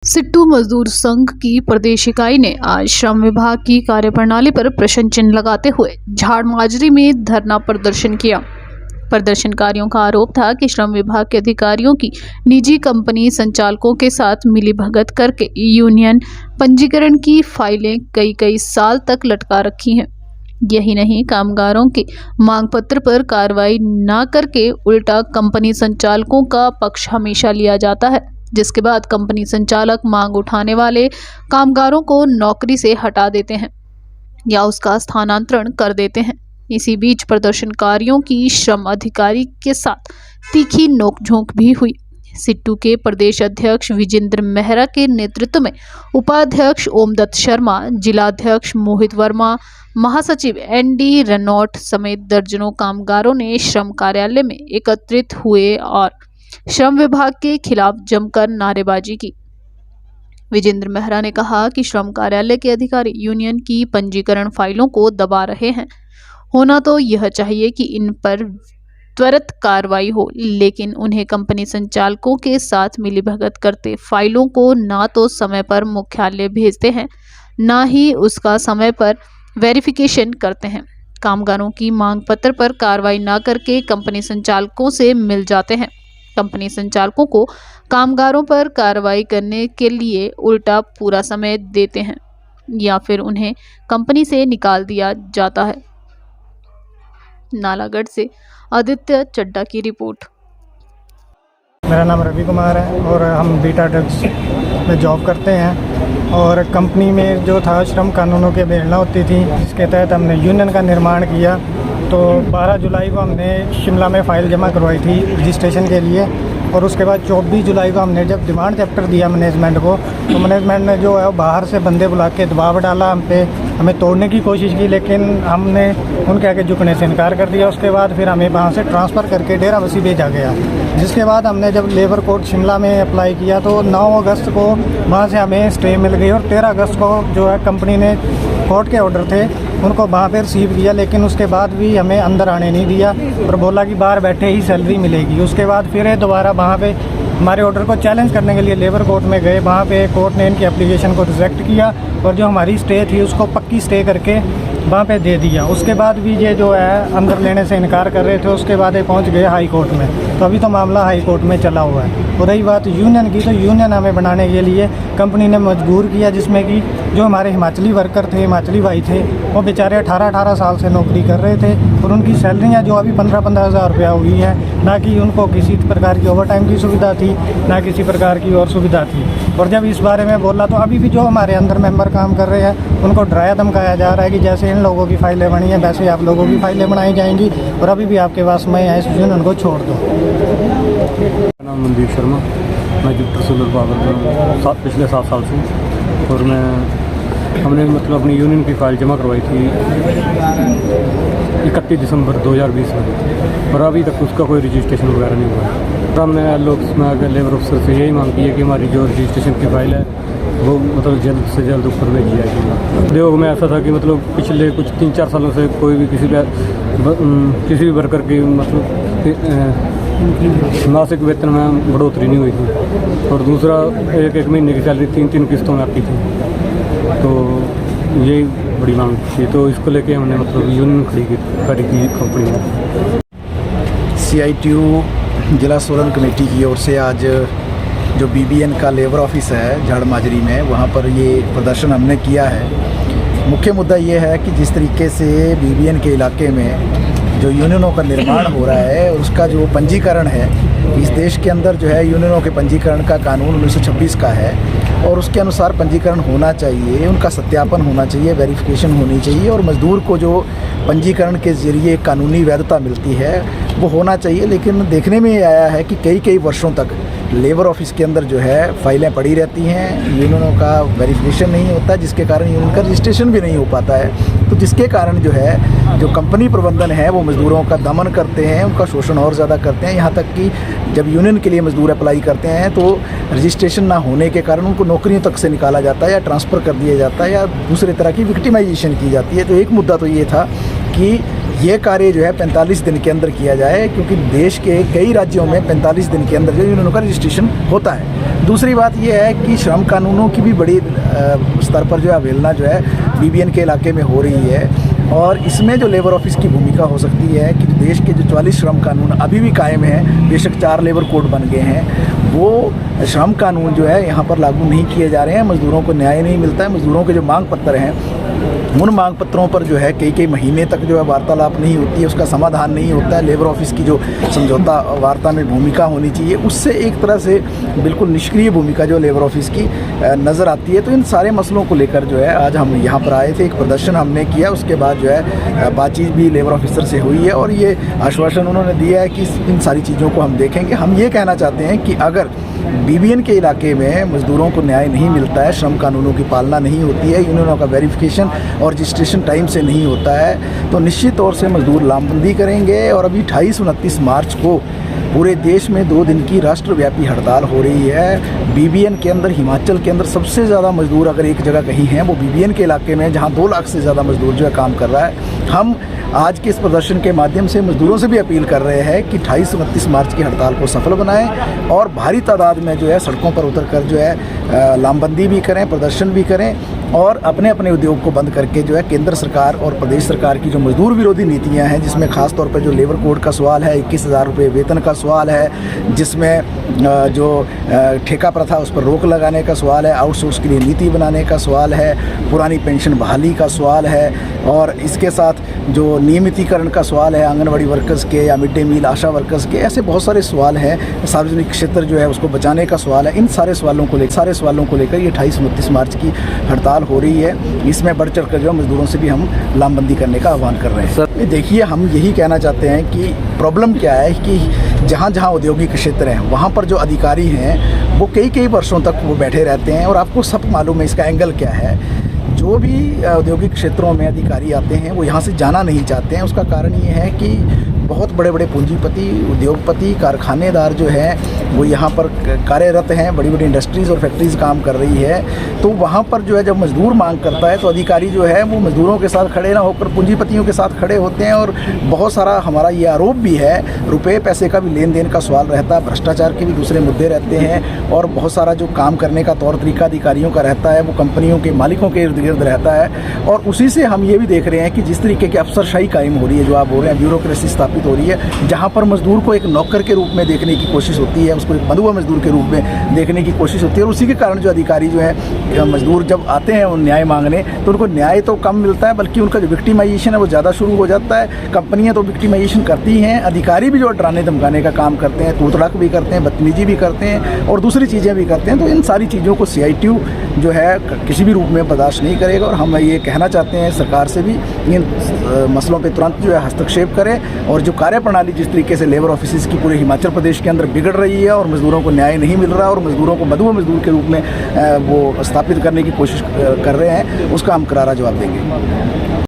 सिट्टू मजदूर संघ की प्रदेश इकाई ने आज श्रम विभाग की कार्यप्रणाली पर प्रश्न चिन्ह लगाते हुए झाड़माजरी में धरना प्रदर्शन किया। प्रदर्शनकारियों का आरोप था कि श्रम विभाग के अधिकारियों की निजी कंपनी संचालकों के साथ मिलीभगत करके यूनियन पंजीकरण की फाइलें कई साल तक लटका रखी हैं। यही नहीं, कामगारों के मांग पत्र पर कार्रवाई न करके उल्टा कंपनी संचालकों का पक्ष हमेशा लिया जाता है, जिसके बाद कंपनी संचालक मांग उठाने वाले कामगारों को नौकरी से हटा देते हैं या उसका स्थानांतरण कर देते हैं। इसी बीच प्रदर्शनकारियों की श्रम अधिकारी के साथ तीखी नोकझोंक भी हुई। सिट्टू के प्रदेश अध्यक्ष विजेंद्र मेहरा के नेतृत्व में उपाध्यक्ष ओमदत्त शर्मा, जिलाध्यक्ष मोहित वर्मा, महासचिव एनडी रनौट समेत दर्जनों कामगारों ने श्रम कार्यालय में एकत्रित हुए और श्रम विभाग के खिलाफ जमकर नारेबाजी की। विजेंद्र मेहरा ने कहा कि श्रम कार्यालय के अधिकारी यूनियन की पंजीकरण फाइलों को दबा रहे हैं। होना तो यह चाहिए कि इन पर त्वरित कार्रवाई हो, लेकिन उन्हें कंपनी संचालकों के साथ मिलीभगत करते फाइलों को ना तो समय पर मुख्यालय भेजते हैं, ना ही उसका समय पर वेरिफिकेशन करते हैं। कामगारों की मांग पत्र पर कार्रवाई ना करके कंपनी संचालकों से मिल जाते हैं। कंपनी संचालकों को कामगारों पर कार्रवाई करने के लिए उल्टा पूरा समय देते हैं या फिर उन्हें कंपनी से निकाल दिया जाता है। नालागढ़ से आदित्य चड्डा की रिपोर्ट। मेरा नाम रवि कुमार है और हम बीटा ड्रग्स में जॉब करते हैं। और कंपनी में जो था श्रम कानूनों की अवहेलना होती थी, जिसके तहत हमने यूनियन का निर्माण किया। तो 12 जुलाई को हमने शिमला में फ़ाइल जमा करवाई थी रजिस्ट्रेशन के लिए, और उसके बाद 24 जुलाई को हमने जब डिमांड चैप्टर दिया मैनेजमेंट को, तो मैनेजमेंट ने जो है बाहर से बंदे बुला के दबाव डाला हम पे, हमें तोड़ने की कोशिश की, लेकिन हमने उनके आगे झुकने से इनकार कर दिया। उसके बाद फिर हमें वहाँ से ट्रांसफ़र करके डेराबस्सी भेजा गया। जिसके बाद हमने जब लेबर कोर्ट शिमला में अप्लाई किया तो 9 अगस्त को वहाँ से हमें स्टे मिल गई, और 13 अगस्त को जो है कंपनी ने कोर्ट के ऑर्डर थे उनको वहाँ पर रिसीव किया, लेकिन उसके बाद भी हमें अंदर आने नहीं दिया और बोला कि बाहर बैठे ही सैलरी मिलेगी। उसके बाद फिर दोबारा वहाँ पे हमारे ऑर्डर को चैलेंज करने के लिए लेबर कोर्ट में गए। वहाँ पे कोर्ट ने इनकी एप्लीकेशन को रिजेक्ट किया और जो हमारी स्टे थी उसको पक्की स्टे करके वहाँ पे दे दिया। उसके बाद भी ये जो है अंदर लेने से इनकार कर रहे थे। उसके बाद ये पहुँच गए हाई कोर्ट में, तो अभी तो मामला हाई कोर्ट में चला हुआ है। और रही बात यूनियन की, तो यूनियन हमें बनाने के लिए कंपनी ने मजबूर किया, जिसमें कि जो हमारे हिमाचली वर्कर थे, हिमाचली भाई थे, वो बेचारे 18 साल से नौकरी कर रहे थे और उनकी सैलरियाँ जो अभी 15 हज़ार रुपया हुई है, ना कि उनको किसी प्रकार की ओवर टाइम की सुविधा थी, ना किसी प्रकार की और सुविधा थी। और जब इस बारे में बोला तो अभी भी जो हमारे अंदर मेंबर काम कर रहे हैं उनको डराया धमकाया जा रहा है कि जैसे इन लोगों की फाइलें बनी हैं वैसे आप लोगों की फाइलें बनाई जाएंगी और अभी भी आपके पास मैं है, इस यूनियन को छोड़ दो। मेरा नाम मनदीप शर्मा, मैं जुपिटर सोलर पावर का पिछले 7 साल से, और हमने मतलब अपनी यूनियन की फ़ाइल जमा करवाई थी 31 दिसंबर 2020 में, और अभी तक उसका कोई रजिस्ट्रेशन वगैरह नहीं हुआ है। तो हमने लोग लेबर ऑफिसर से यही मांग की है कि हमारी जो रजिस्ट्रेशन की फ़ाइल है वो मतलब जल्द से जल्द ऊपर भेजी जाएगी। उद्योग में ऐसा था कि मतलब पिछले कुछ 3-4 सालों से कोई भी किसी भी वर्कर की मतलब मासिक वेतन में बढ़ोतरी नहीं हुई थी, और दूसरा एक महीने की सैलरी 3 किस्तों में आती थी। तो यही बड़ी मांग थी, तो इसको लेके हमने मतलब यूनियन खड़ी की कंपनी में। CITU जिला सोलन कमेटी की ओर से आज जो BBN का लेबर ऑफिस है झाड़माजरी में, वहाँ पर ये प्रदर्शन हमने किया है। मुख्य मुद्दा ये है कि जिस तरीके से BBN के इलाके में जो यूनियनों का निर्माण हो रहा है, उसका जो पंजीकरण है, इस देश के अंदर जो है यूनियनों के पंजीकरण का कानून 1926 का है, और उसके अनुसार पंजीकरण होना चाहिए, उनका सत्यापन होना चाहिए, वेरिफिकेशन होनी चाहिए, और मज़दूर को जो पंजीकरण के ज़रिए कानूनी वैधता मिलती है वो होना चाहिए। लेकिन देखने में ये आया है कि कई वर्षों तक लेबर ऑफिस के अंदर जो है फाइलें पड़ी रहती हैं, यूनियनों का वेरिफिकेशन नहीं होता, जिसके कारण यूनियन का रजिस्ट्रेशन भी नहीं हो पाता है। तो जिसके कारण जो है जो कंपनी प्रबंधन है वो मज़दूरों का दमन करते हैं, उनका शोषण और ज़्यादा करते हैं। यहाँ तक कि जब यूनियन के लिए मज़दूर अप्लाई करते हैं तो रजिस्ट्रेशन ना होने के कारण उनको नौकरियों तक से निकाला जाता है या ट्रांसफ़र कर दिया जाता है या दूसरे तरह की विक्टिमाइजेशन की जाती है। तो एक मुद्दा तो ये था कि ये कार्य जो है 45 दिन के अंदर किया जाए, क्योंकि देश के कई राज्यों में 45 दिन के अंदर जो यूनियनों का रजिस्ट्रेशन होता है। दूसरी बात ये है कि श्रम कानूनों की भी बड़ी स्तर पर जो है अवहेलना जो है बीबीएन के इलाके में हो रही है, और इसमें जो लेबर ऑफिस की भूमिका हो सकती है कि देश के जो 44 श्रम कानून अभी भी कायम हैं, बेशक 4 लेबर कोड बन गए हैं, वो श्रम कानून जो है यहाँ पर लागू नहीं किए जा रहे हैं। मज़दूरों को न्याय नहीं मिलता है। मज़दूरों के जो मांग पत्र हैं, उन मांग पत्रों पर जो है कई महीने तक जो है वार्तालाप नहीं होती है, उसका समाधान नहीं होता है। लेबर ऑफिस की जो समझौता वार्ता में भूमिका होनी चाहिए, उससे एक तरह से बिल्कुल निष्क्रिय भूमिका जो लेबर ऑफिस की नज़र आती है। तो इन सारे मसलों को लेकर जो है आज हम यहाँ पर आए थे, एक प्रदर्शन हमने किया, उसके बाद जो है बातचीत भी लेबर ऑफिसर से हुई है और ये आश्वासन उन्होंने दिया है कि इन सारी चीज़ों को हम देखेंगे। हम ये कहना चाहते हैं कि अगर बीबीएन के इलाके में मज़दूरों को न्याय नहीं मिलता है, श्रम कानूनों की पालना नहीं होती है, यूनियनों का वेरिफिकेशन और रजिस्ट्रेशन टाइम से नहीं होता है, तो निश्चित तौर से मज़दूर लामबंदी करेंगे। और अभी 28-29 मार्च को पूरे देश में 2 दिन की राष्ट्रव्यापी हड़ताल हो रही है। बीबीएन के अंदर, हिमाचल के अंदर सबसे ज़्यादा मज़दूर अगर एक जगह कहीं हैं वो बीबीएन के इलाके में, जहां 2 लाख से ज़्यादा मज़दूर जो है काम कर रहा है। हम आज के इस प्रदर्शन के माध्यम से मज़दूरों से भी अपील कर रहे हैं कि 28-29 मार्च की हड़ताल को सफल बनाएं और भारी तादाद में जो है सड़कों पर उतरकर जो है लामबंदी भी करें, प्रदर्शन भी करें और अपने अपने उद्योग को बंद करके जो है केंद्र सरकार और प्रदेश सरकार की जो मजदूर विरोधी नीतियां हैं, जिसमें खास तौर पर जो लेबर कोड का सवाल है, 21,000 रुपये वेतन का सवाल है, जिसमें जो ठेका प्रथा उस पर रोक लगाने का सवाल है, आउटसोर्स के लिए नीति बनाने का सवाल है, पुरानी पेंशन बहाली का सवाल है, और इसके साथ जो नियमितीकरण का सवाल है आंगनवाड़ी वर्कर्स के या मिड डे मील आशा वर्कर्स के, ऐसे बहुत सारे सवाल हैं। सार्वजनिक क्षेत्र जो है उसको बचाने का सवाल है। इन सारे सवालों को लेकर ये 28-29 मार्च की हड़ताल हो रही है। इसमें बढ़ चढ़ कर जो मजदूरों से भी हम लामबंदी करने का आह्वान कर रहे हैं। सर देखिए, हम यही कहना चाहते हैं कि प्रॉब्लम क्या है कि जहाँ जहाँ औद्योगिक क्षेत्र हैं वहाँ पर जो अधिकारी हैं वो कई वर्षों तक वो बैठे रहते हैं, और आपको सब मालूम है इसका एंगल क्या है। जो भी औद्योगिक क्षेत्रों में अधिकारी आते हैं वो यहाँ से जाना नहीं चाहते हैं। उसका कारण ये है कि बहुत बड़े बड़े पूंजीपति, उद्योगपति, कारखानेदार जो हैं वो यहाँ पर कार्यरत हैं, बड़ी बड़ी इंडस्ट्रीज़ और फैक्ट्रीज़ काम कर रही है। तो वहाँ पर जो है जब मजदूर मांग करता है तो अधिकारी जो है वो मजदूरों के साथ खड़े ना होकर पूंजीपतियों के साथ खड़े होते हैं। और बहुत सारा हमारा ये आरोप भी है, रुपये पैसे का भी लेन देन का सवाल रहता है, भ्रष्टाचार के भी दूसरे मुद्दे रहते हैं, और बहुत सारा जो काम करने का तौर तरीका अधिकारियों का रहता है वो कंपनियों के मालिकों के इर्द गिर्द रहता है। और उसी से हम ये भी देख रहे हैं कि जिस तरीके की अफसरशाही कायम हो रही है, जो आप बोल रहे हैं ब्यूरोक्रेसी स्थापित हो रही है, जहाँ पर मजदूर को एक नौकर के रूप में देखने की कोशिश होती है, उसको एक बंधुआ मजदूर के रूप में देखने की कोशिश होती है। और उसी के कारण जो अधिकारी जो है मजदूर जब आते हैं उन न्याय मांगने तो उनको न्याय तो कम मिलता है, बल्कि उनका जो विक्टिमाइजेशन है वो ज़्यादा शुरू हो जाता है। कंपनियां तो विक्टिमाइजेशन करती हैं, अधिकारी भी जो डराने धमकाने का काम करते हैं, तू तड़ाक भी करते हैं, बदतमीजी भी करते हैं और दूसरी चीज़ें भी करते हैं। तो इन सारी चीज़ों को CITU जो है किसी भी रूप में बर्दाश्त नहीं करेगा। और हम ये कहना चाहते हैं सरकार से भी इन मसलों पर तुरंत जो है हस्तक्षेप करें, और जो कार्यप्रणाली जिस तरीके से लेबर ऑफिस की पूरे हिमाचल प्रदेश के अंदर बिगड़ रही है और मजदूरों को न्याय नहीं मिल रहा है और मजदूरों को बंधुआ मजदूर के रूप में वो स्थापित करने की कोशिश कर रहे हैं, उसका हम करारा जवाब देंगे।